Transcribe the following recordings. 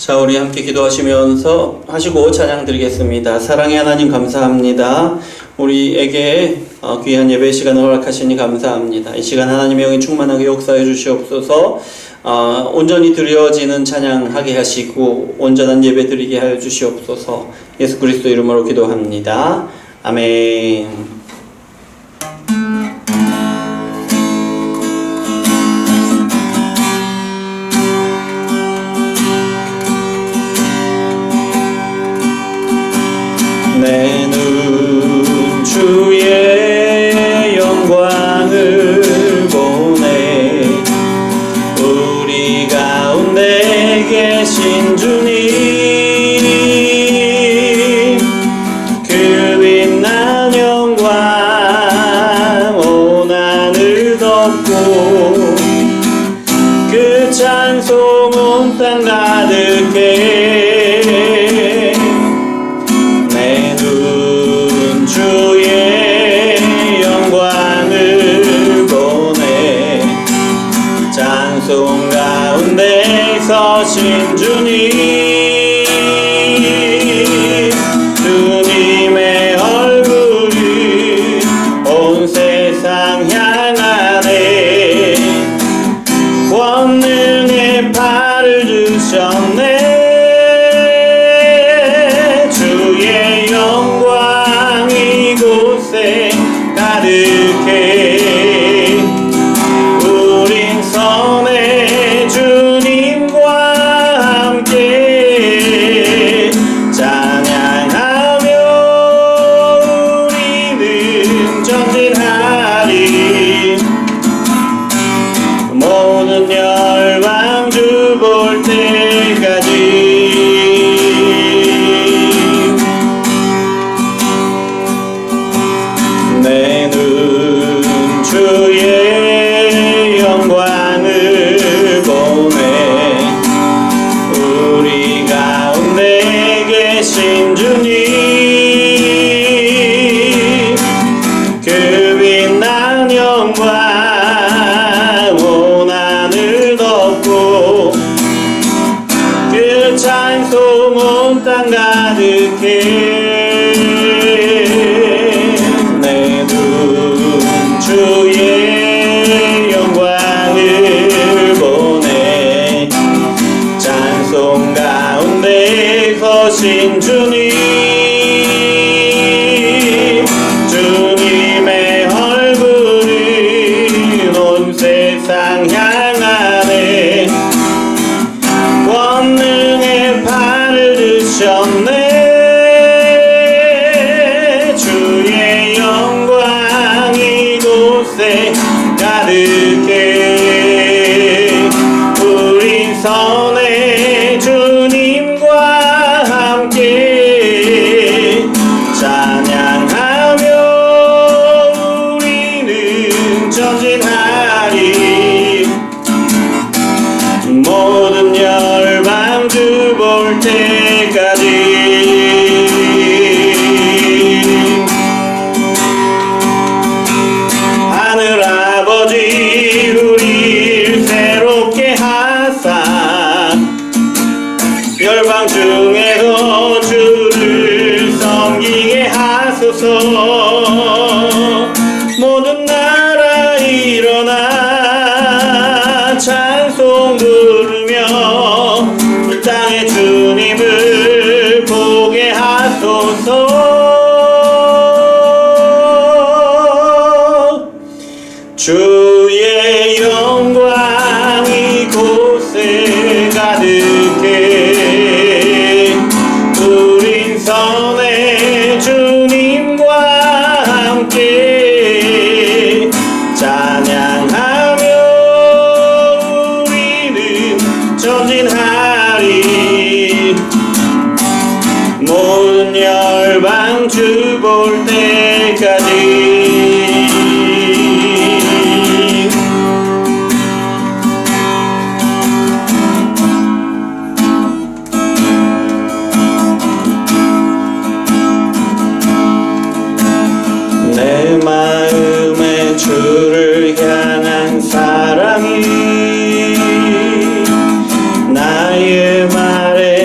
자, 우리 함께 하시고 찬양 드리겠습니다. 사랑의 하나님 감사합니다. 우리에게 귀한 예배 시간을 허락하시니 감사합니다. 이 시간 하나님의 영이 충만하게 역사해 주시옵소서. 온전히 드려지는 찬양하게 하시고 온전한 예배 드리게 하여 주시옵소서. 예수 그리스도 이름으로 기도합니다. 아멘. 내 눈 주의 영광을 보네. 우리 가운데 계신 주님, 그 빛난 영광 온 하늘 덮고 그 찬송 온 땅 가득해. 주의 영광을 보내. 찬송 가운데 서신 주님, 주님의 얼굴이 온 세상 향하네. 권능의 팔을 주셨네. 주의 영광 이곳에 가득해. 우린 선의 주님과 함께 찬양하며 우리는 전진하리. 모든 열방 주 볼 때까지. 내 눈 주의 영광을 보네. 우리 가운데 계신 주님, 그 빛난 영광 온 하늘 덮고 그 찬송 온 땅 가득해. 주의 영광을 보내. 찬송 가운데 거신 주님, 주님의 얼굴이 온 세상 향하네. 권능의 팔을 드셨네. 주의 영광 이곳에 가득해. 우린 선의 주님과 함께 찬양하며 우리는 전진하리. 모든 열방 주 볼 때까지. 하늘아버지 우릴 새롭게 하사 열방 중에도 주를 섬기게 하소서. 모든 나라 일어나 찬송 부르며 이 땅의 주님을 보게 하소서. 주의 영광 이곳에 가득해. 우린 선의 주님과 함께 찬양하며 우리는 전진하리. 모든 열방 주 볼 때까지. 내 마음에 주를 향한 사랑이 나의 말에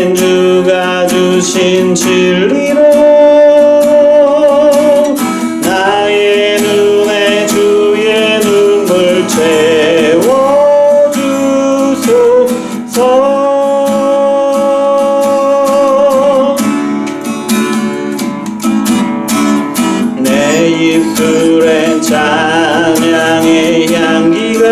내 입술에 찬양의 향기가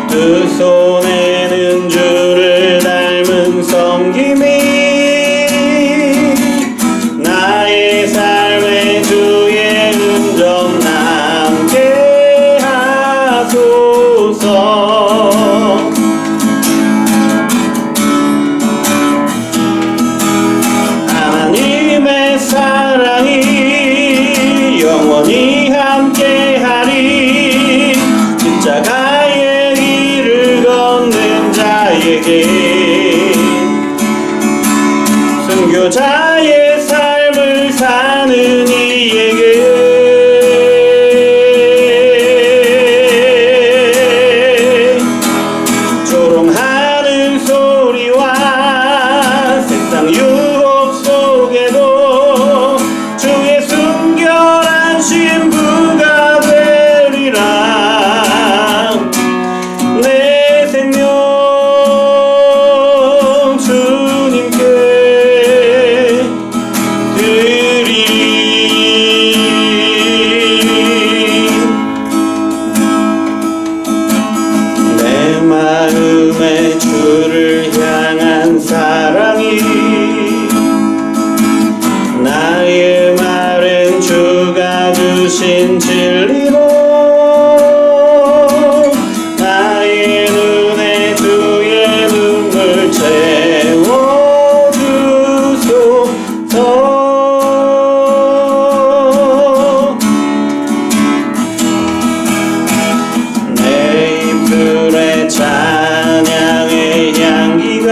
두 손에는 주를 닮은 섬김이 나의 삶의 주의 음성 남게 하소서. 하나님의 사랑이 영원히 함께하리. 십자가의 길을 걷는 자에게 순교자의 삶을 사는 이에게 조롱하는 소리와 세상 유혹 속에도 주의 순결한 신부가 되리라. 내 생명 주님께 드리리. 내 마음에 주를 향한 사랑이 나의 말은 주가 주신 진리로 나의 눈에 주의 눈물 채워주소서. 내 입술에 찬양의 향기가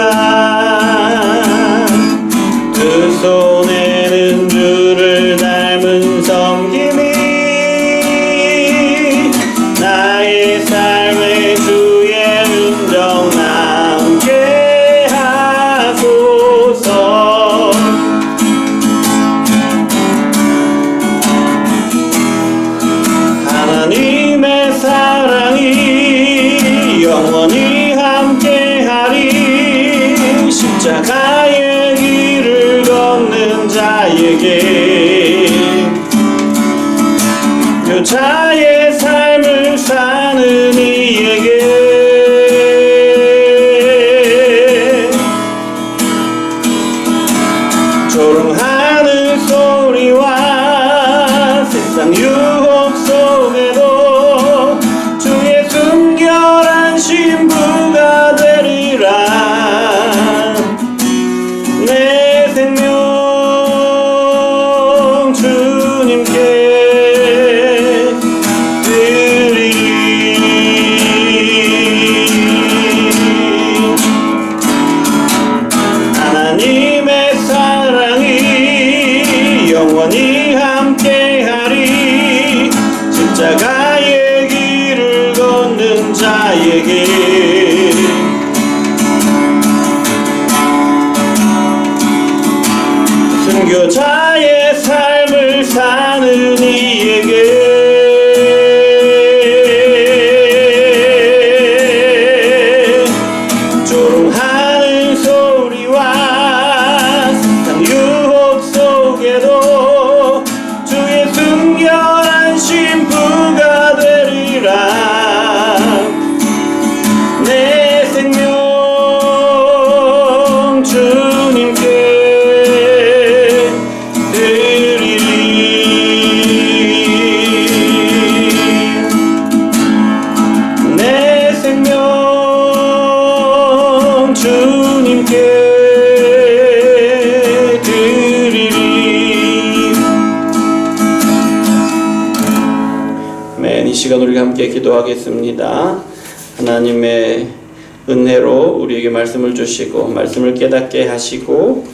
두 손에는 주를 닮은 섬김이 나의 삶의 주의 음성 남게 하소서. 하나님의 사랑이 영원히 함께하리. 십자가의 길을 걷는 자에게 교자의 삶을 사는 이에게 조롱하는 소리와 세상 유혹 속에도 주의 순결한 신부가 되리라. 내 생명 주님께 드리리. 하나님의 사랑이 영원히 함께하리. 십자가의 길을 걷는 자에게 순교자의 삶을 사는 이에게 조롱하는 소리와 세상 유혹 속에도 주의 순결한 신부가 되리라. 내 생명 주님께 내 생명 주님께 드리리. 맨 이 시간 우리가 함께 기도하겠습니다. 하나님의 은혜로 우리에게 말씀을 주시고 말씀을 깨닫게 하시고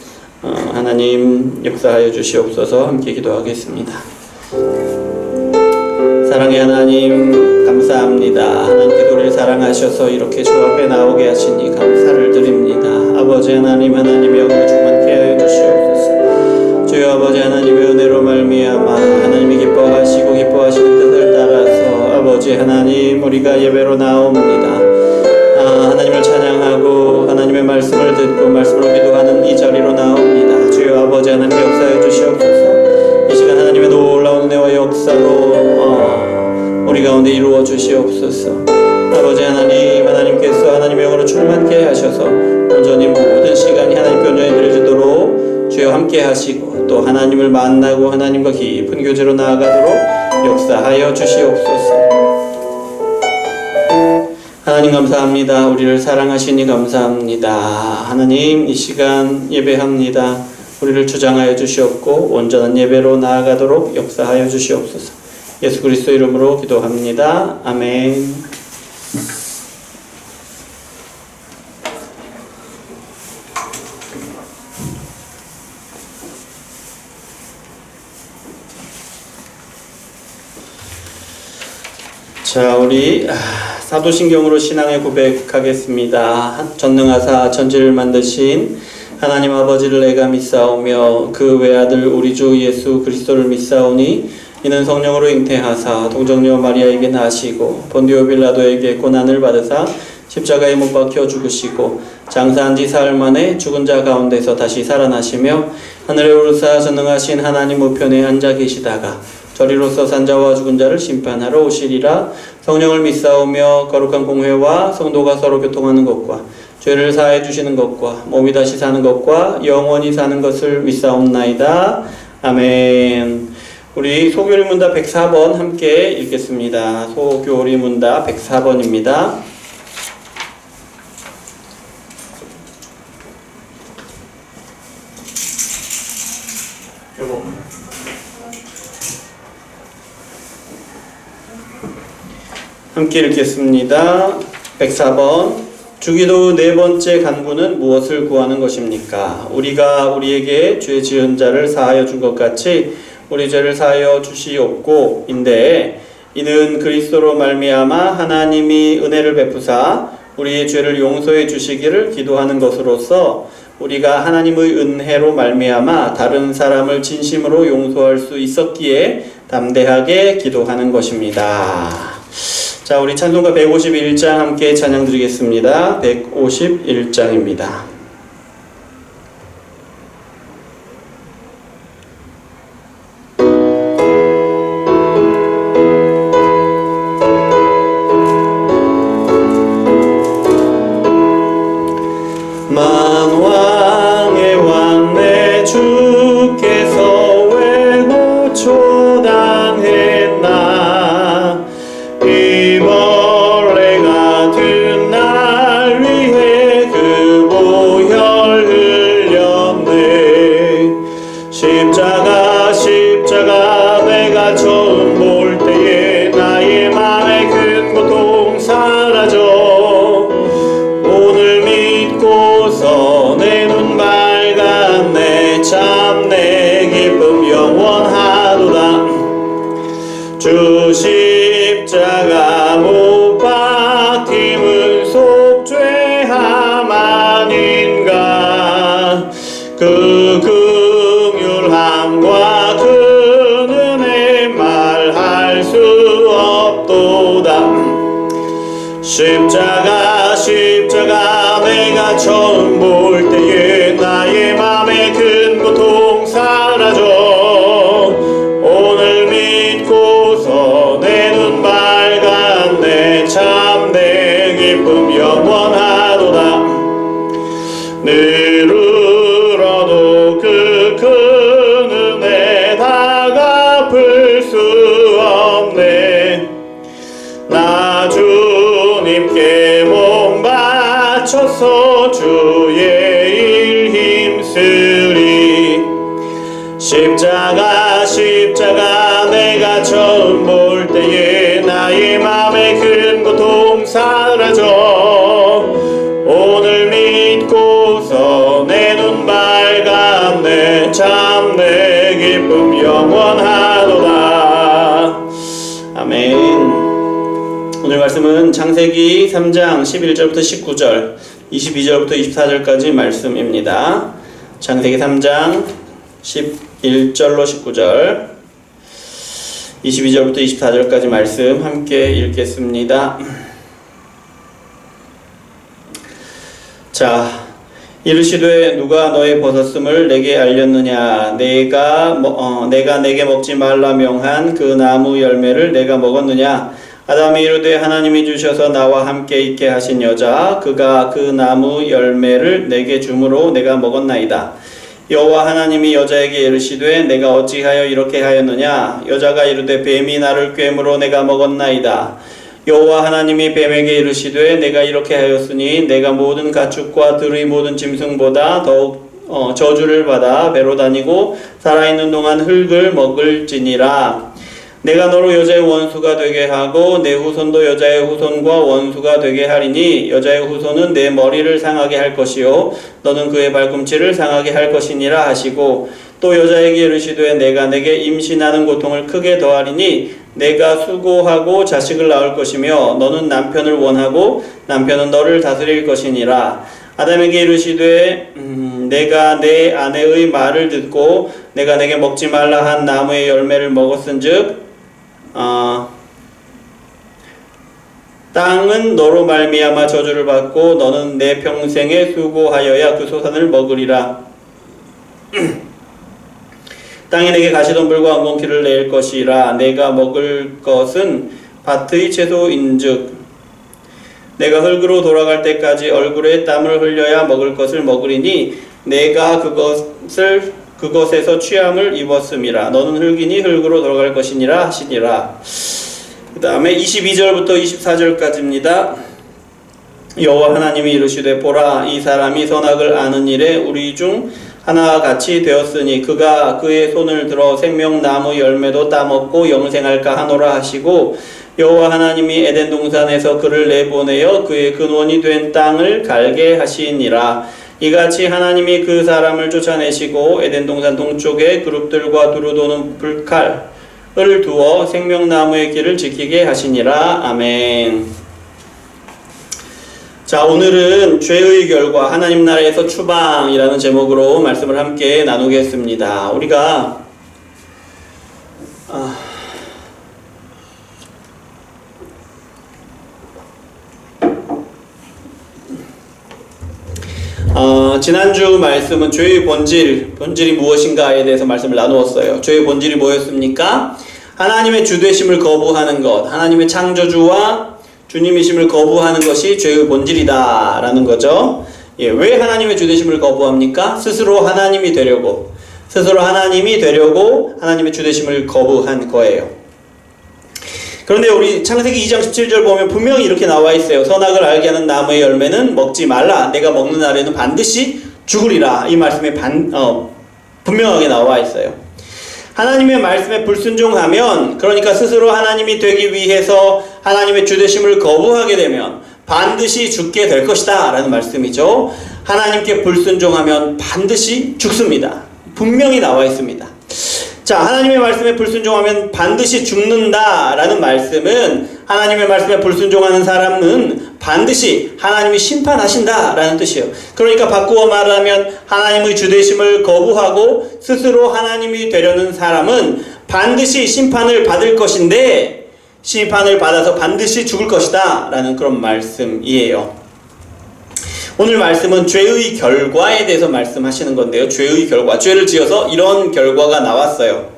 하나님 역사하여 주시옵소서. 함께 기도하겠습니다. 사랑의 하나님 감사합니다. 하나님께서 우리를 사랑하셔서 이렇게 주 앞에 나오게 하시니 감사를 드립니다. 아버지 하나님, 하나님의 영광을 충만케 하여 주시옵소서. 주여 아버지 하나님의 은혜로 말미암아 하나님이 기뻐하시고 기뻐하시는 뜻을 따라서 아버지 하나님 우리가 예배로 나옵니다. 말씀을 듣고 말씀으로 기도하는 이 자리로 나옵니다. 주여 아버지 하나님 역사해 주시옵소서. 이 시간 하나님의 놀라운 은혜와 역사로 우리 가운데 이루어 주시옵소서. 아버지 하나님, 하나님께서 하나님의 영으로 충만케 하셔서 온전히 모든 시간이 하나님께 온전히 드려지도록 주여 함께 하시고 또 하나님을 만나고 하나님과 깊은 교제로 나아가도록 역사하여 주시옵소서. 하나님 감사합니다. 우리를 사랑하시니 감사합니다. 하나님 이 시간 예배합니다. 우리를 주장하여 주시옵고 온전한 예배로 나아가도록 역사하여 주시옵소서. 예수 그리스도 이름으로 기도합니다. 아멘. 자, 우리 사도신경으로 신앙의 고백하겠습니다. 전능하사 천지를 만드신 하나님 아버지를 내가 믿사오며 그 외아들 우리 주 예수 그리스도를 믿사오니 이는 성령으로 잉태하사 동정녀 마리아에게 나시고 본디오 빌라도에게 고난을 받으사 십자가에 못 박혀 죽으시고 장사한 지 사흘 만에 죽은 자 가운데서 다시 살아나시며 하늘에 오르사 전능하신 하나님 우편에 앉아 계시다가 저리로서 산자와 죽은 자를 심판하러 오시리라. 성령을 믿사오며 거룩한 공회와 성도가 서로 교통하는 것과 죄를 사해 주시는 것과 몸이 다시 사는 것과 영원히 사는 것을 믿사옵나이다. 아멘. 우리 소교리 문답 104번 함께 읽겠습니다. 소교리 문답 104번입니다. 함께 읽겠습니다. 104번. 주기도 네 번째 간구는 무엇을 구하는 것입니까? 우리가 우리에게 죄 지은 자를 사하여 준 것 같이 우리 죄를 사하여 주시옵고 인데 이는 그리스도로 말미암아 하나님이 은혜를 베푸사 우리의 죄를 용서해 주시기를 기도하는 것으로서 우리가 하나님의 은혜로 말미암아 다른 사람을 진심으로 용서할 수 있었기에 담대하게 기도하는 것입니다. 자, 우리 찬송가 151장 함께 찬양 드리겠습니다. 151장입니다. 만왕의 왕 내 주께서 왜 노초당했나 이 벌레 같은 날 위해 그 보혈 흘렸네. 십자가 내가 처음 볼 때에 나의 맘에 큰 고통 사라져 오늘 믿고서 내 눈 밝았네. 참 내 기쁨 영원하도다. 주 십자가 못 박힘은 속죄함 아닌가. 그 긍휼함과 그 은혜 말할 수 없도다. 십자가 내가 처음 볼 때에 나의 맘에 큰 고통 사라져 오늘 믿고서 내 눈 밝았네. 참 내 기쁨 영원하도다. 늘 울어도 그 큰 은혜 다 갚을 수 없네. 나 주님께 몸 바쳐서 주의 일 힘쓰리. 십자가 내가 처음 볼 때에 나의 맘에 큰 고통 사라져 오늘 믿고서 내 눈 밝았네. 참 내 기쁨 영원하도다. 아멘. 오늘 말씀은 창세기 3장 11절부터 19절 22절부터 24절까지 말씀입니다. 창세기 3장 11절로 19절 22절부터 24절까지 말씀 함께 읽겠습니다. 자, 이르시되 누가 너의 벗었음을 내게 알렸느냐? 내가 내게 먹지 말라 명한 그 나무 열매를 내가 먹었느냐? 아담이 이르되 하나님이 주셔서 나와 함께 있게 하신 여자 그가 그 나무 열매를 내게 주므로 내가 먹었나이다. 여호와 하나님이 여자에게 이르시되 내가 어찌하여 이렇게 하였느냐? 여자가 이르되 뱀이 나를 꿰므로 내가 먹었나이다. 여호와 하나님이 뱀에게 이르시되 내가 이렇게 하였으니 내가 모든 가축과 들의 모든 짐승보다 더욱 저주를 받아 배로 다니고 살아있는 동안 흙을 먹을지니라. 내가 너로 여자의 원수가 되게 하고 내 후손도 여자의 후손과 원수가 되게 하리니 여자의 후손은 내 머리를 상하게 할 것이요 너는 그의 발꿈치를 상하게 할 것이니라 하시고 또 여자에게 이르시되 내가 내게 임신하는 고통을 크게 더하리니 내가 수고하고 자식을 낳을 것이며 너는 남편을 원하고 남편은 너를 다스릴 것이니라. 아담에게 이르시되 내가 내 아내의 말을 듣고 내가 내게 먹지 말라 한 나무의 열매를 먹었은즉 땅은 너로 말미암아 저주를 받고 너는 내 평생에 수고하여야 그 소산을 먹으리라. 땅이 내게 가시덤불과 엉겅퀴를 낼 것이라. 내가 먹을 것은 밭의 채소인즉 내가 흙으로 돌아갈 때까지 얼굴에 땀을 흘려야 먹을 것을 먹으리니 내가 그것에서 취함을 입었음이라. 너는 흙이니 흙으로 돌아갈 것이니라 하시니라. 그 다음에 22절부터 24절까지입니다. 여호와 하나님이 이르시되 보라 이 사람이 선악을 아는 일에 우리 중 하나와 같이 되었으니 그가 그의 손을 들어 생명나무 열매도 따먹고 영생할까 하노라 하시고 여호와 하나님이 에덴 동산에서 그를 내보내어 그의 근원이 된 땅을 갈게 하시니라. 이같이 하나님이 그 사람을 쫓아내시고 에덴 동산 동쪽에 그룹들과 두루 도는 불칼을 두어 생명나무의 길을 지키게 하시니라. 아멘. 자, 오늘은 죄의 결과 하나님 나라에서 추방이라는 제목으로 말씀을 함께 나누겠습니다. 우리가 지난주 말씀은 죄의 본질이 무엇인가에 대해서 말씀을 나누었어요. 죄의 본질이 뭐였습니까? 하나님의 주되심을 거부하는 것, 하나님의 창조주와 주님이심을 거부하는 것이 죄의 본질이다 라는 거죠. 왜 하나님의 주되심을 거부합니까? 스스로 하나님이 되려고 하나님의 주되심을 거부한 거예요. 그런데 우리 창세기 2장 17절 보면 분명히 이렇게 나와 있어요. 선악을 알게 하는 나무의 열매는 먹지 말라. 내가 먹는 날에는 반드시 죽으리라. 이 말씀에 분명하게 나와 있어요. 하나님의 말씀에 불순종하면, 그러니까 스스로 하나님이 되기 위해서 하나님의 주되심을 거부하게 되면 반드시 죽게 될 것이다 라는 말씀이죠. 하나님께 불순종하면 반드시 죽습니다. 분명히 나와 있습니다. 자, 하나님의 말씀에 불순종하면 반드시 죽는다 라는 말씀은 하나님의 말씀에 불순종하는 사람은 반드시 하나님이 심판하신다 라는 뜻이에요. 그러니까 바꾸어 말하면 하나님의 주되심을 거부하고 스스로 하나님이 되려는 사람은 반드시 심판을 받을 것인데 심판을 받아서 반드시 죽을 것이다 라는 그런 말씀이에요. 오늘 말씀은 죄의 결과에 대해서 말씀하시는 건데요. 죄의 결과. 죄를 지어서 이런 결과가 나왔어요.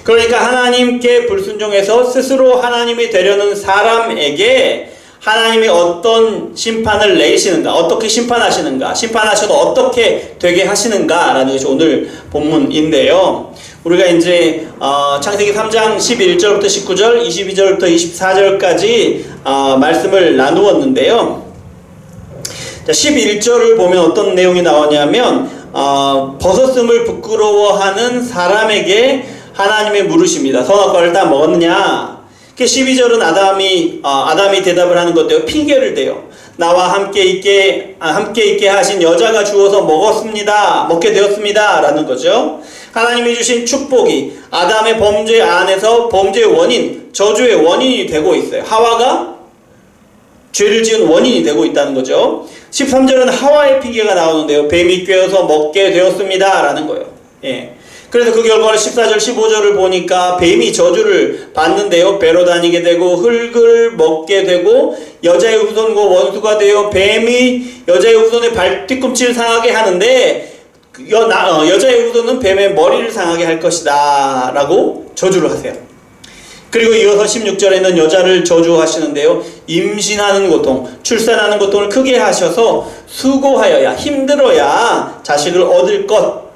그러니까 하나님께 불순종해서 스스로 하나님이 되려는 사람에게 하나님이 어떤 심판을 내리시는가, 어떻게 심판하시는가, 심판하셔도 어떻게 되게 하시는가 라는 것이 오늘 본문인데요. 우리가 이제 창세기 3장 11절부터 19절, 22절부터 24절까지 말씀을 나누었는데요. 11절을 보면 어떤 내용이 나오냐면 벗었음을 부끄러워하는 사람에게 하나님의 물으십니다. 선악과를 다 먹었느냐? 12절은 아담이 대답을 하는 건데요. 핑계를 대요. 나와 함께 있게 하신 여자가 주어서 먹게 되었습니다 라는 거죠. 하나님이 주신 축복이 아담의 범죄 안에서 범죄의 원인, 저주의 원인이 되고 있어요. 하와가 죄를 지은 원인이 되고 있다는 거죠. 13절은 하와의 핑계가 나오는데요. 뱀이 꿰어서 먹게 되었습니다 라는 거예요. 그래서 그 결과를 14절 15절을 보니까 뱀이 저주를 받는데요. 배로 다니게 되고 흙을 먹게 되고 여자의 후손과 원수가 되어 뱀이 여자의 후손의 발뒤꿈치를 상하게 하는데 여자의 후손은 뱀의 머리를 상하게 할 것이다 라고 저주를 하세요. 그리고 이어서 16절에는 여자를 저주하시는데요. 임신하는 고통, 출산하는 고통을 크게 하셔서 수고하여야, 힘들어야 자식을 얻을 것.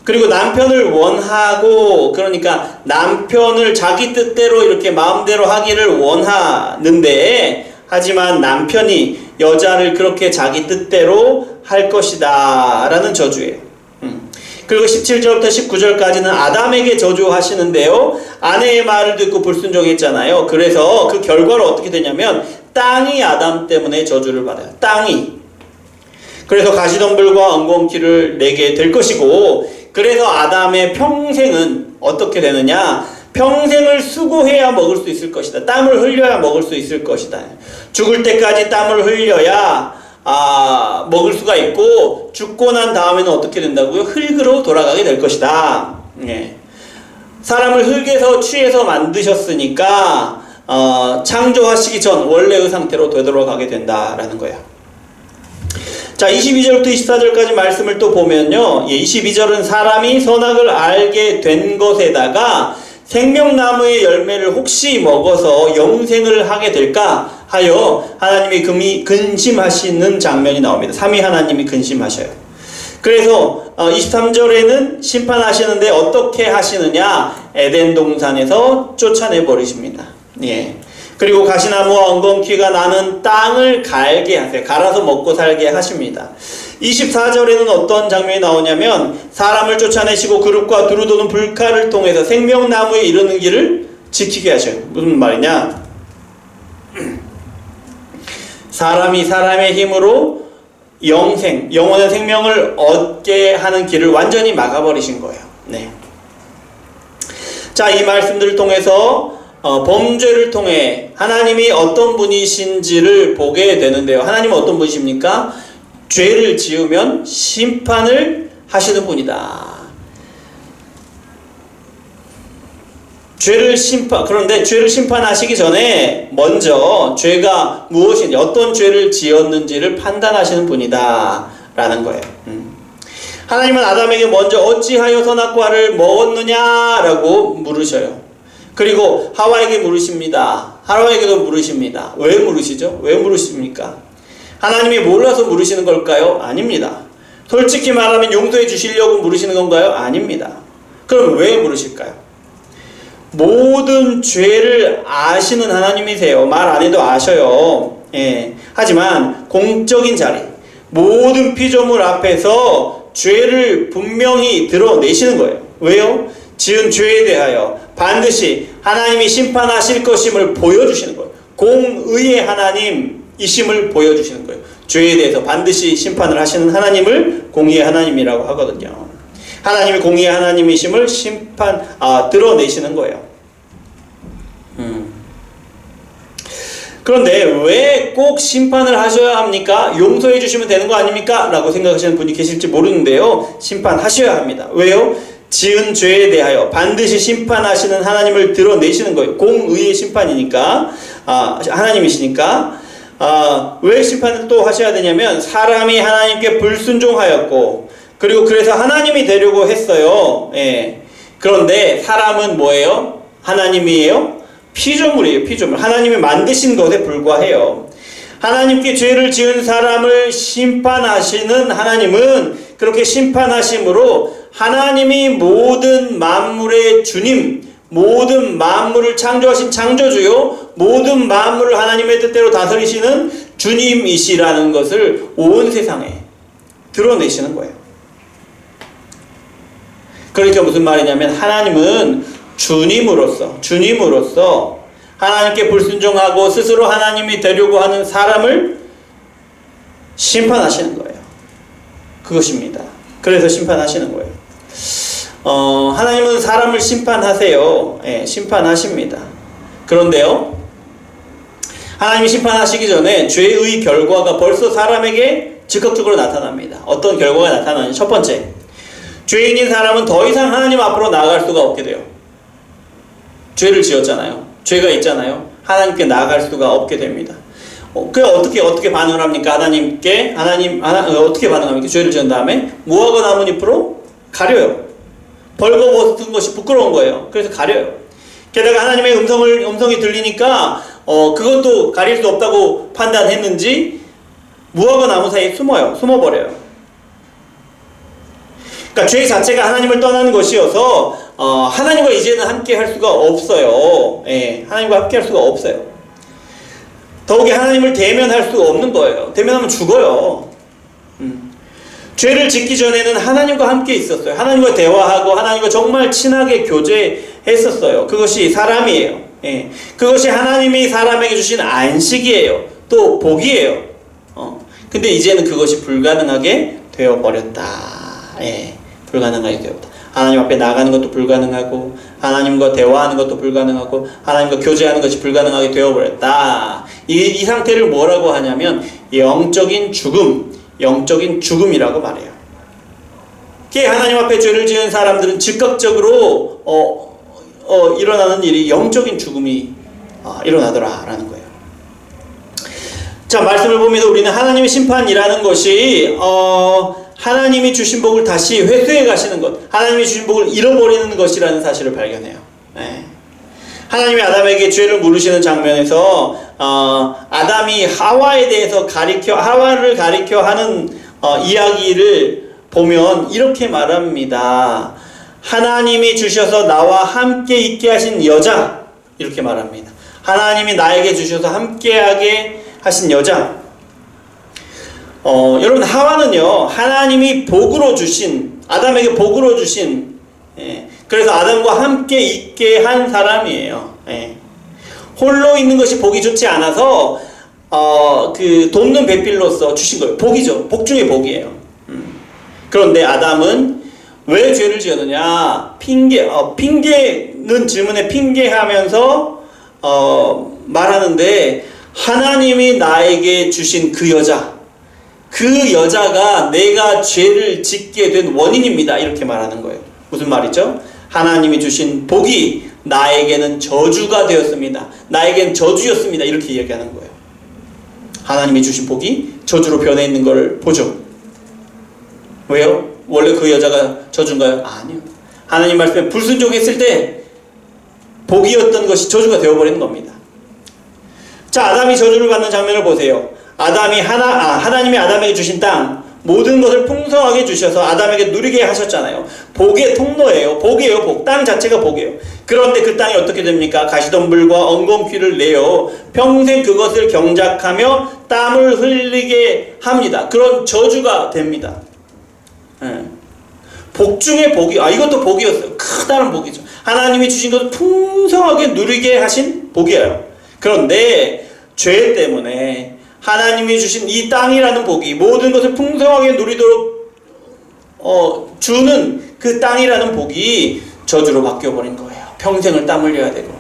그리고 남편을 원하고, 그러니까 남편을 자기 뜻대로 이렇게 마음대로 하기를 원하는데, 하지만 남편이 여자를 그렇게 자기 뜻대로 할 것이다 라는 저주예요. 그리고 17절부터 19절까지는 아담에게 저주하시는데요. 아내의 말을 듣고 불순종했잖아요. 그래서 그 결과로 어떻게 되냐면 땅이 아담 때문에 저주를 받아요. 땅이. 그래서 가시덤불과 엉겅퀴를 내게 될 것이고, 그래서 아담의 평생은 어떻게 되느냐? 평생을 수고해야 먹을 수 있을 것이다. 땀을 흘려야 먹을 수 있을 것이다. 죽을 때까지 땀을 흘려야 먹을 수가 있고, 죽고 난 다음에는 어떻게 된다고요? 흙으로 돌아가게 될 것이다. 예. 사람을 흙에서 취해서 만드셨으니까 창조하시기 전 원래의 상태로 되돌아가게 된다라는 거예요. 자, 22절부터 24절까지 말씀을 또 보면요. 22절은 사람이 선악을 알게 된 것에다가 생명나무의 열매를 혹시 먹어서 영생을 하게 될까 하여 하나님이 근심하시는 장면이 나옵니다. 삼위 하나님이 근심하셔요. 그래서 23절에는 심판하시는데 어떻게 하시느냐? 에덴 동산에서 쫓아내 버리십니다. 예. 그리고 가시나무와 엉겅퀴가 나는 땅을 갈게 하세요. 갈아서 먹고 살게 하십니다. 24절에는 어떤 장면이 나오냐면 사람을 쫓아내시고 그룹과 두루 도는 불칼을 통해서 생명나무에 이르는 길을 지키게 하셔요. 무슨 말이냐? 사람이 사람의 힘으로 영원한 생명을 얻게 하는 길을 완전히 막아버리신 거예요. 네. 자, 이 말씀들을 통해서 범죄를 통해 하나님이 어떤 분이신지를 보게 되는데요. 하나님은 어떤 분이십니까? 죄를 지으면 심판을 하시는 분이다. 그런데 죄를 심판하시기 전에 먼저 죄가 무엇인지, 어떤 죄를 지었는지를 판단하시는 분이다 라는 거예요. 하나님은 아담에게 먼저 어찌하여 선악과를 먹었느냐 라고 물으셔요. 그리고 하와에게 물으십니다. 하와에게도 물으십니다. 왜 물으시죠? 왜 물으십니까? 하나님이 몰라서 물으시는 걸까요? 아닙니다. 솔직히 말하면 용서해 주시려고 물으시는 건가요? 아닙니다. 그럼 왜 물으실까요? 모든 죄를 아시는 하나님이세요. 말 안 해도 아셔요. 예. 하지만 공적인 자리, 모든 피조물 앞에서 죄를 분명히 드러내시는 거예요. 왜요? 지은 죄에 대하여 반드시 하나님이 심판하실 것임을 보여주시는 거예요. 공의의 하나님이심을 보여주시는 거예요. 죄에 대해서 반드시 심판을 하시는 하나님을 공의의 하나님이라고 하거든요. 하나님이 공의의 하나님이심을 드러내시는 거예요. 그런데 왜 꼭 심판을 하셔야 합니까? 용서해 주시면 되는 거 아닙니까? 라고 생각하시는 분이 계실지 모르는데요. 심판하셔야 합니다. 왜요? 지은 죄에 대하여 반드시 심판하시는 하나님을 드러내시는 거예요. 공의의 심판이니까, 하나님이시니까. 왜 심판을 또 하셔야 되냐면 사람이 하나님께 불순종하였고, 그리고 그래서 하나님이 되려고 했어요. 예. 그런데 사람은 뭐예요? 하나님이에요? 피조물이에요. 피조물. 하나님이 만드신 것에 불과해요. 하나님께 죄를 지은 사람을 심판하시는 하나님은 그렇게 심판하심으로 하나님이 모든 만물의 주님, 모든 만물을 창조하신 창조주요, 모든 만물을 하나님의 뜻대로 다스리시는 주님이시라는 것을 온 세상에 드러내시는 거예요. 그러니까 무슨 말이냐면 하나님은 주님으로서 하나님께 불순종하고 스스로 하나님이 되려고 하는 사람을 심판하시는 거예요. 그것입니다. 그래서 심판하시는 거예요. 하나님은 사람을 심판하세요. 예, 심판하십니다. 그런데요, 하나님이 심판하시기 전에 죄의 결과가 벌써 사람에게 즉각적으로 나타납니다. 어떤 결과가 나타나냐? 첫 번째, 죄인인 사람은 더 이상 하나님 앞으로 나아갈 수가 없게 돼요. 죄를 지었잖아요. 죄가 있잖아요. 하나님께 나아갈 수가 없게 됩니다. 그 어떻게 반응을 합니까? 어떻게 반응합니까? 죄를 지은 다음에 무화과 나뭇잎으로 가려요. 벌거벗은 것이 부끄러운 거예요. 그래서 가려요. 게다가 하나님의 음성이 들리니까 그것도 가릴 수 없다고 판단했는지 무화과 나무 사이에 숨어버려요. 그러니까 죄 자체가 하나님을 떠나는 것이어서 하나님과 이제는 함께 할 수가 없어요. 예, 하나님과 함께 할 수가 없어요. 더욱이 하나님을 대면할 수가 없는 거예요. 대면하면 죽어요. 죄를 짓기 전에는 하나님과 함께 있었어요. 하나님과 대화하고 하나님과 정말 친하게 교제했었어요. 그것이 사람이에요. 예. 그것이 하나님이 사람에게 주신 안식이에요. 또 복이에요. 근데 이제는 그것이 불가능하게 되어버렸다. 예. 불가능하게 되었다. 하나님 앞에 나가는 것도 불가능하고 하나님과 대화하는 것도 불가능하고 하나님과 교제하는 것이 불가능하게 되어버렸다. 이 상태를 뭐라고 하냐면 영적인 죽음이라고 말해요. 하나님 앞에 죄를 지은 사람들은 즉각적으로 일어나는 일이 영적인 죽음이 일어나더라라는 거예요. 자, 말씀을 보면서 우리는 하나님의 심판이라는 것이 하나님이 주신 복을 다시 회수해 가시는 것, 하나님이 주신 복을 잃어버리는 것이라는 사실을 발견해요. 네. 하나님이 아담에게 죄를 물으시는 장면에서 아담이 하와를 가리켜 하는 이야기를 보면 이렇게 말합니다. 하나님이 주셔서 나와 함께 있게 하신 여자, 이렇게 말합니다. 하나님이 나에게 주셔서 함께하게 하신 여자. 여러분, 하와는요, 하나님이 아담에게 복으로 주신, 그래서 아담과 함께 있게 한 사람이에요. 홀로 있는 것이 복이 좋지 않아서, 돕는 배필로서 주신 거예요. 복이죠. 복 중에 복이에요. 그런데 아담은 왜 죄를 지었느냐? 핑계는 질문에 핑계하면서, 말하는데, 하나님이 나에게 주신 그 여자가 내가 죄를 짓게 된 원인입니다. 이렇게 말하는 거예요. 무슨 말이죠? 하나님이 주신 복이 나에게는 저주가 되었습니다. 나에겐 저주였습니다. 이렇게 이야기하는 거예요. 하나님이 주신 복이 저주로 변해 있는 걸 보죠. 왜요? 원래 그 여자가 저주인가요? 아니요. 하나님 말씀에 불순종했을 때 복이었던 것이 저주가 되어버리는 겁니다. 자, 아담이 저주를 받는 장면을 보세요. 하나님이 아담에게 주신 땅, 모든 것을 풍성하게 주셔서 아담에게 누리게 하셨잖아요. 복의 통로예요. 복이에요, 복. 땅 자체가 복이에요. 그런데 그 땅이 어떻게 됩니까? 가시덤불과 엉겅퀴를 내어 평생 그것을 경작하며 땀을 흘리게 합니다. 그런 저주가 됩니다. 복 중에 복이, 이것도 복이었어요. 크다는 복이죠. 하나님이 주신 것을 풍성하게 누리게 하신 복이에요. 그런데 죄 때문에 하나님이 주신 이 땅이라는 복이, 모든 것을 풍성하게 누리도록 주는 그 땅이라는 복이 저주로 바뀌어버린 거예요. 평생을 땀 흘려야 되고.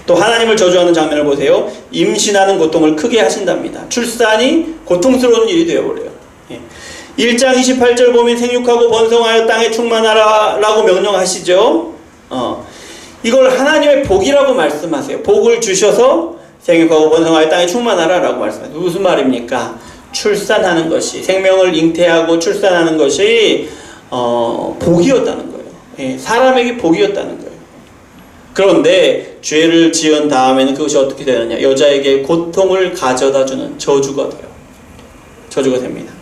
또 하나님을 저주하는 장면을 보세요. 임신하는 고통을 크게 하신답니다. 출산이 고통스러운 일이 되어버려요. 1장 28절 보면 생육하고 번성하여 땅에 충만하라 라고 명령하시죠. 이걸 하나님의 복이라고 말씀하세요. 복을 주셔서 생육하고 번성하여 땅에 충만하라 라고 말씀하세요. 무슨 말입니까? 출산하는 것이, 생명을 잉태하고 출산하는 것이 복이었다는 거예요. 사람에게 복이었다는 거예요. 그런데 죄를 지은 다음에는 그것이 어떻게 되느냐? 여자에게 고통을 가져다주는 저주가 돼요. 저주가 됩니다.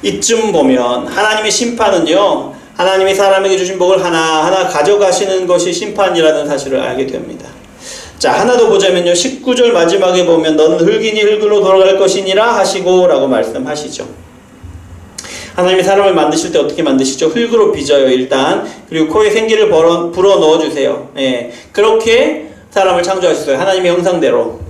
이쯤 보면 하나님의 심판은요, 하나님이 사람에게 주신 복을 하나하나 가져가시는 것이 심판이라는 사실을 알게 됩니다. 자, 하나 더 보자면요, 19절 마지막에 보면 너는 흙이니 흙으로 돌아갈 것이니라 하시고 라고 말씀하시죠. 하나님이 사람을 만드실 때 어떻게 만드시죠? 흙으로 빚어요, 일단. 그리고 코에 생기를 불어 넣어주세요. 그렇게 사람을 창조하셨어요. 하나님의 형상대로.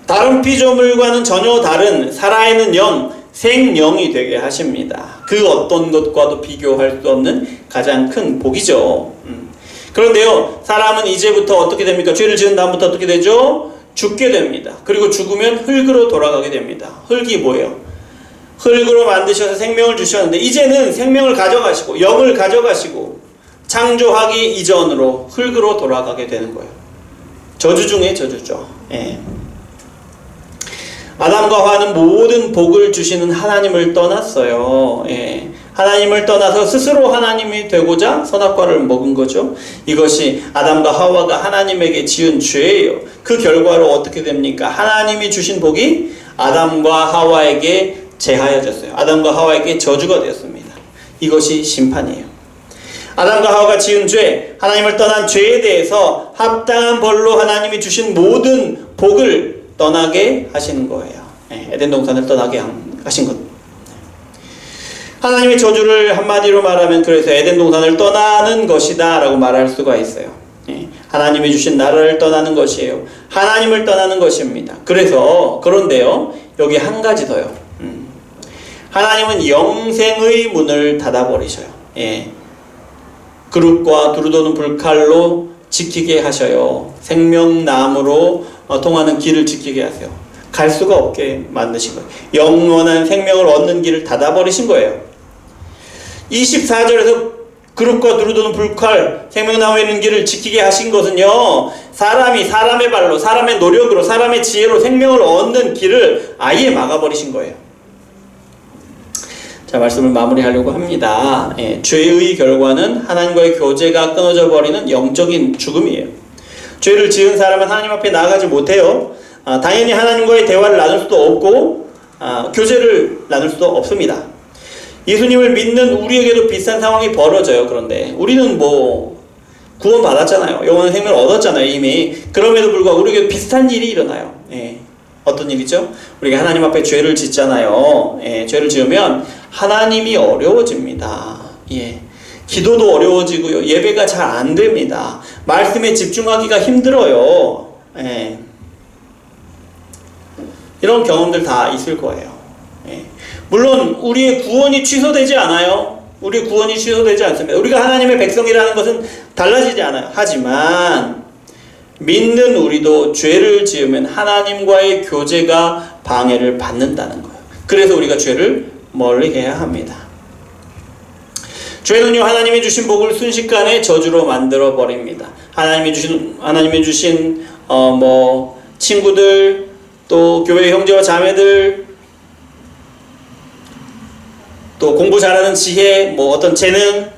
다른 피조물과는 전혀 다른 살아있는 영, 생영이 되게 하십니다. 그 어떤 것과도 비교할 수 없는 가장 큰 복이죠. 그런데요, 사람은 이제부터 어떻게 됩니까? 죄를 지은 다음부터 어떻게 되죠? 죽게 됩니다. 그리고 죽으면 흙으로 돌아가게 됩니다. 흙이 뭐예요? 흙으로 만드셔서 생명을 주셨는데 이제는 생명을 가져가시고 영을 가져가시고 창조하기 이전으로 흙으로 돌아가게 되는 거예요. 저주 중에 저주죠. 예. 아담과 하와는 모든 복을 주시는 하나님을 떠났어요. 예. 하나님을 떠나서 스스로 하나님이 되고자 선악과를 먹은 거죠. 이것이 아담과 하와가 하나님에게 지은 죄예요. 그 결과로 어떻게 됩니까? 하나님이 주신 복이 아담과 하와에게 제하여졌어요. 아담과 하와에게 저주가 되었습니다. 이것이 심판이에요. 아담과 하와가 지은 죄, 하나님을 떠난 죄에 대해서 합당한 벌로 하나님이 주신 모든 복을 떠나게 하시는 거예요. 에덴 동산을 떠나게 하신 것. 하나님의 저주를 한마디로 말하면 그래서 에덴 동산을 떠나는 것이다 라고 말할 수가 있어요. 하나님이 주신 나라를 떠나는 것이에요. 하나님을 떠나는 것입니다. 그런데요 여기 한 가지 더요. 하나님은 영생의 문을 닫아버리셔요. 그릇과 두루도는 불칼로 지키게 하셔요. 생명나무로 통하는 길을 지키게 하세요. 갈 수가 없게 만드신 거예요. 영원한 생명을 얻는 길을 닫아버리신 거예요. 24절에서 그릇과 두루도는 불칼, 생명나무에 있는 길을 지키게 하신 것은요, 사람이 사람의 발로, 사람의 노력으로, 사람의 지혜로 생명을 얻는 길을 아예 막아버리신 거예요. 자, 말씀을 마무리하려고 합니다. 죄의 결과는 하나님과의 교제가 끊어져 버리는 영적인 죽음이에요. 죄를 지은 사람은 하나님 앞에 나아가지 못해요. 당연히 하나님과의 대화를 나눌 수도 없고 교제를 나눌 수도 없습니다. 예수님을 믿는 우리에게도 비슷한 상황이 벌어져요. 그런데 우리는 구원 받았잖아요. 영원한 생명을 얻었잖아요. 이미. 그럼에도 불구하고 우리에게도 비슷한 일이 일어나요. 어떤 일이죠? 우리가 하나님 앞에 죄를 짓잖아요. 죄를 지으면 하나님이 어려워집니다. 기도도 어려워지고요. 예배가 잘 안 됩니다. 말씀에 집중하기가 힘들어요. 이런 경험들 다 있을 거예요. 물론 우리의 구원이 취소되지 않아요. 우리의 구원이 취소되지 않습니다. 우리가 하나님의 백성이라는 것은 달라지지 않아요. 하지만 믿는 우리도 죄를 지으면 하나님과의 교제가 방해를 받는다는 거예요. 그래서 우리가 죄를 멀리 해야 합니다. 죄는요, 하나님이 주신 복을 순식간에 저주로 만들어 버립니다. 하나님이 주신 친구들, 또 교회 형제와 자매들, 또 공부 잘하는 지혜, 어떤 재능,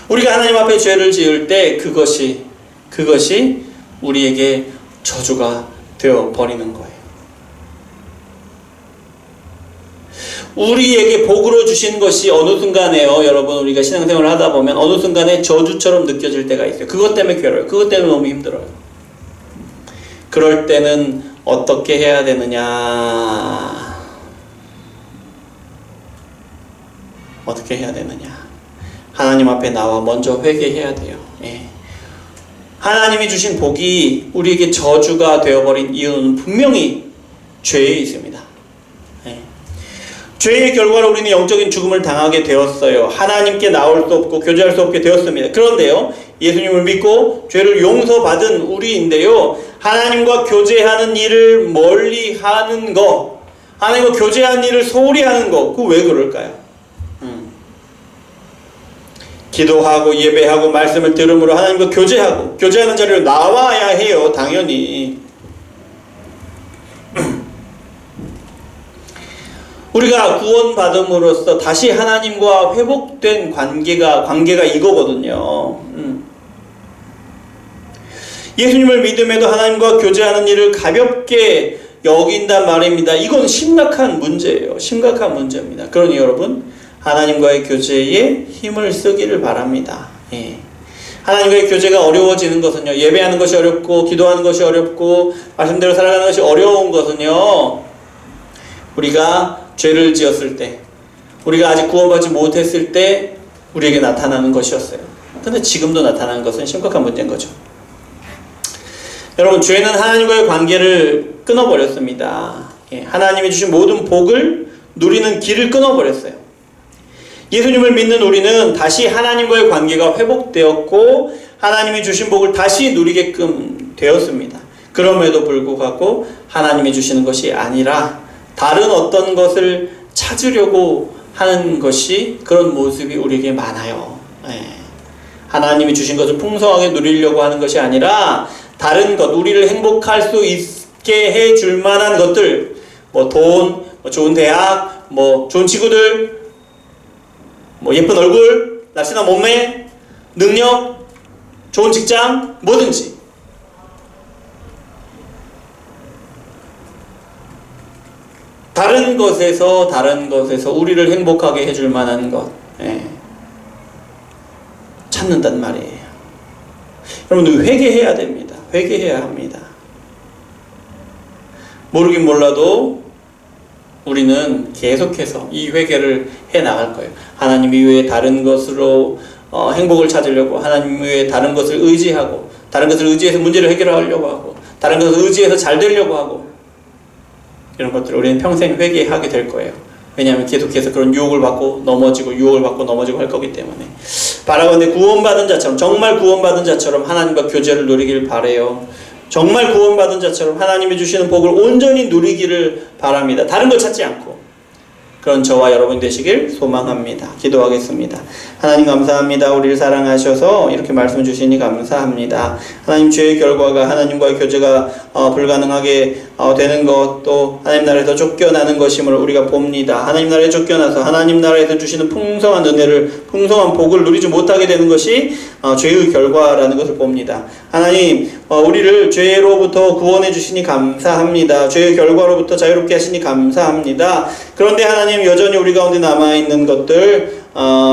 우리가 하나님 앞에 죄를 지을 때 그것이 우리에게 저주가 되어 버리는 거예요. 우리에게 복으로 주신 것이 어느 순간에요, 여러분, 우리가 신앙생활을 하다 보면 어느 순간에 저주처럼 느껴질 때가 있어요. 그것 때문에 괴로워요. 그것 때문에 너무 힘들어요. 그럴 때는 어떻게 해야 되느냐? 어떻게 해야 되느냐? 하나님 앞에 나와 먼저 회개해야 돼요. 하나님이 주신 복이 우리에게 저주가 되어버린 이유는 분명히 죄에 있습니다. 죄의 결과로 우리는 영적인 죽음을 당하게 되었어요. 하나님께 나올 수 없고 교제할 수 없게 되었습니다. 그런데요, 예수님을 믿고 죄를 용서받은 우리인데요, 하나님과 교제하는 일을 멀리 하는 거, 하나님과 교제하는 일을 소홀히 하는 거, 그거 왜 그럴까요? 기도하고 예배하고 말씀을 들음으로 하나님과 교제하고 교제하는 자리로 나와야 해요. 당연히 우리가 구원받음으로써 다시 하나님과 회복된 관계가 이거거든요. 예수님을 믿음에도 하나님과 교제하는 일을 가볍게 여긴단 말입니다. 이건 심각한 문제예요. 심각한 문제입니다. 그러니 여러분, 하나님과의 교제에 힘을 쓰기를 바랍니다. 하나님과의 교제가 어려워지는 것은요, 예배하는 것이 어렵고 기도하는 것이 어렵고 말씀대로 살아가는 것이 어려운 것은요, 우리가 죄를 지었을 때, 우리가 아직 구원받지 못했을 때 우리에게 나타나는 것이었어요. 근데 지금도 나타나는 것은 심각한 문제인 거죠. 여러분, 죄는 하나님과의 관계를 끊어버렸습니다. 하나님이 주신 모든 복을 누리는 길을 끊어버렸어요. 예수님을 믿는 우리는 다시 하나님과의 관계가 회복되었고 하나님이 주신 복을 다시 누리게끔 되었습니다. 그럼에도 불구하고 하나님이 주시는 것이 아니라 다른 어떤 것을 찾으려고 하는 것이 그런 모습이 우리에게 많아요. 하나님이 주신 것을 풍성하게 누리려고 하는 것이 아니라 다른 것, 우리를 행복할 수 있게 해줄 만한 것들, 뭐 돈, 뭐 좋은 대학, 뭐 좋은 친구들, 뭐 예쁜 얼굴, 날씬한 몸매, 능력, 좋은 직장, 뭐든지 다른 것에서 우리를 행복하게 해줄 만한 것 찾는단 말이에요. 여러분들 회개해야 됩니다. 회개해야 합니다. 모르긴 몰라도 우리는 계속해서 이 회개를 해 나갈 거예요. 하나님 이외에 다른 것으로 행복을 찾으려고, 하나님 외에 다른 것을 의지하고, 다른 것을 의지해서 문제를 해결하려고 하고, 다른 것을 의지해서 잘 되려고 하고, 이런 것들을 우리는 평생 회개하게 될 거예요. 왜냐하면 계속해서 그런 유혹을 받고 넘어지고 할 거기 때문에. 바라건대 구원받은 자처럼, 정말 구원받은 자처럼 하나님과 교제를 누리길 바라요. 정말 구원받은 자처럼 하나님이 주시는 복을 온전히 누리기를 바랍니다. 다른 걸 찾지 않고. 그런 저와 여러분 되시길 소망합니다. 기도하겠습니다. 하나님 감사합니다. 우리를 사랑하셔서 이렇게 말씀 주시니 감사합니다. 하나님 죄의 결과가 하나님과의 교제가 불가능하게 되는 것, 또 하나님 나라에서 쫓겨나는 것임을 우리가 봅니다. 하나님 나라에 쫓겨나서 하나님 나라에서 주시는 풍성한 은혜를, 풍성한 복을 누리지 못하게 되는 것이 죄의 결과라는 것을 봅니다. 하나님 우리를 죄로부터 구원해 주시니 감사합니다. 죄의 결과로부터 자유롭게 하시니 감사합니다. 그런데 하나님 여전히 우리 가운데 남아있는 것들,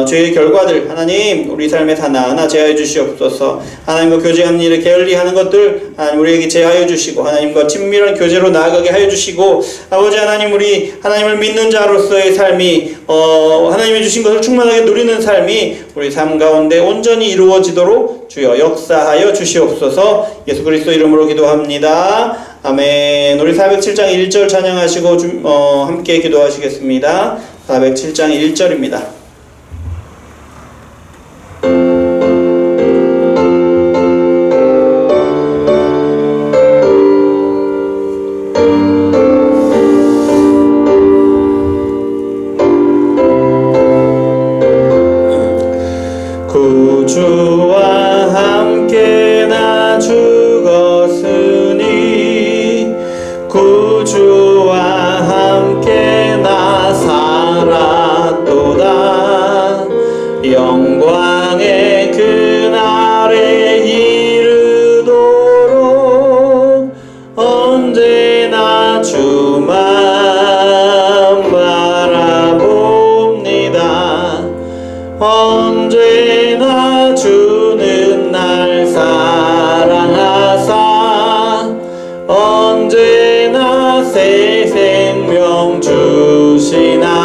죄의 결과들, 하나님 우리 삶에서 하나하나 제하여 주시옵소서. 하나님과 교제하는 일에 게을리하는 것들 하나님 우리에게 제하여 주시고, 하나님과 친밀한 교제로 나아가게 하여 주시고, 아버지 하나님 우리 하나님을 믿는 자로서의 삶이 하나님이 주신 것을 충만하게 누리는 삶이 우리 삶 가운데 온전히 이루어지도록 주여 역사하여 주시옵소서. 예수 그리스도 이름으로 기도합니다. 아멘. 우리 407장 1절 찬양하시고 함께 기도하시겠습니다. 407장 1절입니다. 구주와 함께 나 죽었으니 구주와 함께 나 살았도다. 영광의 그날에 이르도록 언제나 주만 바라봅니다. 언제나 주는 날 사랑하사 언제나 새 생명 주시나니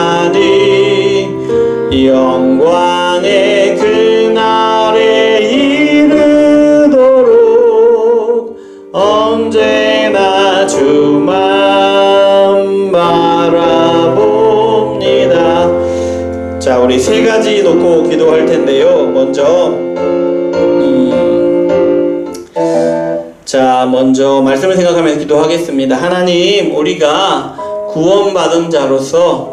영광의 그날에 이르도록 언제나 주만 바라봅니다. 자, 우리 세 가지 놓고 기도할 텐데요. 먼저 말씀을 생각하면서 기도하겠습니다. 하나님, 우리가 구원받은 자로서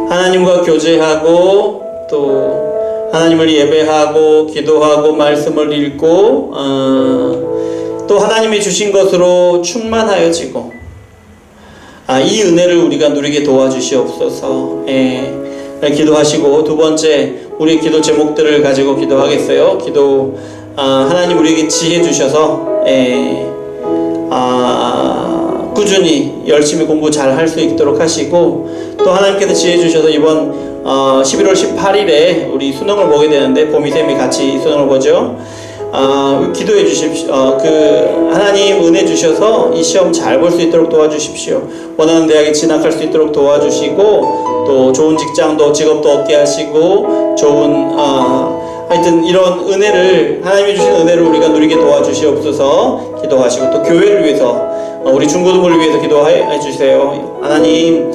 하나님과 교제하고 또 하나님을 예배하고 기도하고 말씀을 읽고 또 하나님이 주신 것으로 충만하여지고 이 은혜를 우리가 누리게 도와주시옵소서. 기도하시고 두 번째 우리 기도 제목들을 가지고 기도하겠어요. 하나님 우리에게 지혜 주셔서 꾸준히 열심히 공부 잘 할 수 있도록 하시고, 또 하나님께서 지혜 주셔서 이번 11월 18일에 우리 수능을 보게 되는데 봄이쌤이 같이 수능을 보죠. 기도해 주십시오. 하나님 은혜 주셔서 이 시험 잘 볼 수 있도록 도와주십시오. 원하는 대학에 진학할 수 있도록 도와주시고, 또 좋은 직장도 직업도 얻게 하시고, 좋은 하여튼 이런 은혜를, 하나님이 주신 은혜를 우리가 누리게 도와주시옵소서. 기도하시고, 또 교회를 위해서, 우리 중고등부를 위해서 기도해 주세요. 하나님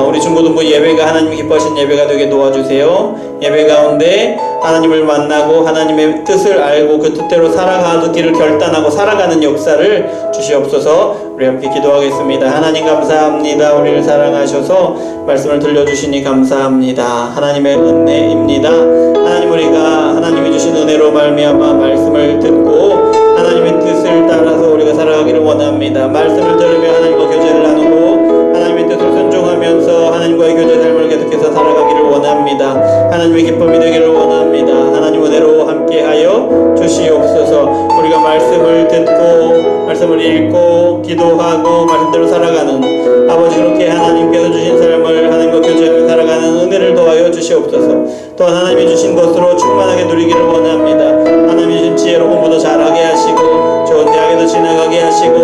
우리 중고등부 예배가 하나님 기뻐하신 예배가 되게 도와주세요. 예배 가운데 하나님을 만나고 하나님의 뜻을 알고 그 뜻대로 살아가기를 결단하고 살아가는 역사를 주시옵소서. 우리 함께 기도하겠습니다. 하나님 감사합니다. 우리를 사랑하셔서 말씀을 들려주시니 감사합니다. 하나님의 은혜입니다. 하나님, 우리가 하나님이 주신 은혜로 말미암아 말씀을 듣고 하나님의 뜻을 따라서 우리가 살아가기를 원합니다. 말씀을 들으며 하나님과 교제를 나누고 하나님의 뜻을 순종하면서 하나님과의 교제 삶을 계속해서 살아가기를 원합니다. 하나님의 기쁨이 되기를 원합니다. 하나님 은혜로 함께하여 주시옵소서. 우리가 말씀을 듣고 말씀을 읽고 기도하고 말씀대로 살아가는 아버지, 그렇게 하나님께서 주신 삶을 하나님과 교제하며 살아가는 은혜를 더하여 주시옵소서. 또한 하나님이 주신 것으로 충만하게 누리기를 원합니다. 하나님이 주신 지혜로 공부도 잘하게 하시고 좋은 대학에도 지나가게 하시고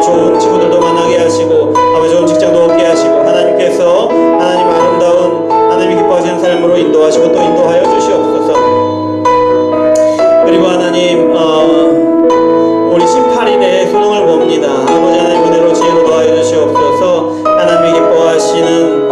좋은 친구들도 만나게 하시고 아버지 좋은 직장도 얻게 하시고 하나님께서 하나님 아름다운 하나님이 기뻐하시는 삶으로 인도하시고 또 인도하여 주시옵소서. 그리고 하나님 우리 18일에 수능을 봅니다. 아버지 하나님 은혜로 지혜로 더하여 주시옵소서. 하나님이 기뻐하시는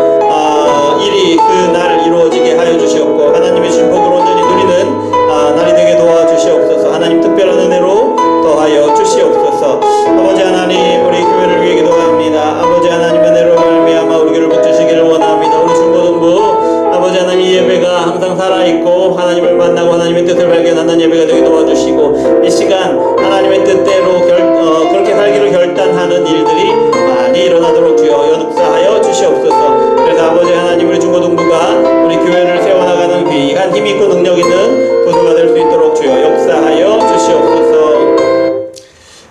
일이 그날 이루어지게 하여 주시옵고 하나님의 주신 복을 온전히 누리는 날이 되게 도와주시옵소서. 하나님 특별한 은혜로 더하여 주시옵소서. 아버지 하나님, 우리 교회를 위해 기도합니다. 아버지 하나님 은혜로 말미암아 우리 교회를 붙드시기를 원합니다. 우리 중고등부 아버지 하나님 예배가 항상 살아있고 하나님을 만나고 하나님의 뜻을 발견하는 예배가 되게 도와주시고 이 시간 하나님의 뜻대로 그렇게 살기를 결단하는 일들이 많이 일어나도록 주여 역사하여 주시옵소서. 그래서 아버지 하나님, 우리 중고등부가 우리 교회를 세워나가는 귀한 힘있고 능력 있는 부서가 될 수 있도록 주여 역사하여 주시옵소서.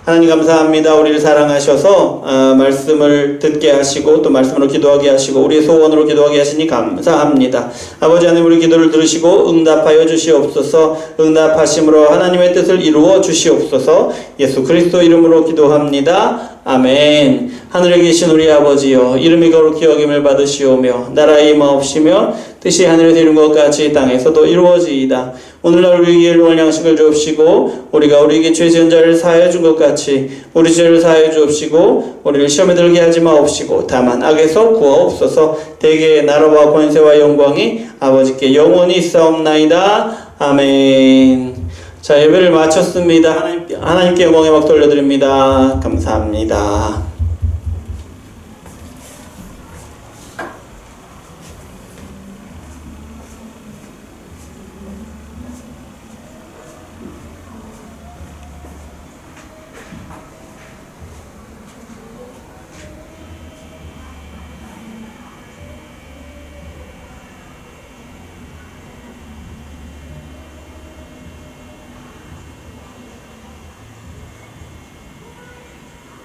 하나님 감사합니다. 우리를 사랑하셔서 말씀을 듣게 하시고 또 말씀으로 기도하게 하시고 우리의 소원으로 기도하게 하시니 감사합니다. 아버지 하나님, 우리 기도를 들으시고 응답하여 주시옵소서. 응답하심으로 하나님의 뜻을 이루어 주시옵소서. 예수 그리스도 이름으로 기도합니다. 아멘. 하늘에 계신 우리 아버지여, 이름이 거룩히 여김을 받으시오며 나라의 임하옵시며 뜻이 하늘에서 이룬 것 같이 땅에서도 이루어지이다. 오늘날 우리에게 일용할 양식을 주옵시고 우리가 우리에게 죄 지은 자를 사하여 준 것 같이 우리 죄를 사하여 주옵시고 우리를 시험에 들게 하지 마옵시고 다만 악에서 구하옵소서. 대개의 나라와 권세와 영광이 아버지께 영원히 있사옵나이다. 아멘. 자, 예배를 마쳤습니다. 하나님께 영광의 막 돌려드립니다. 감사합니다.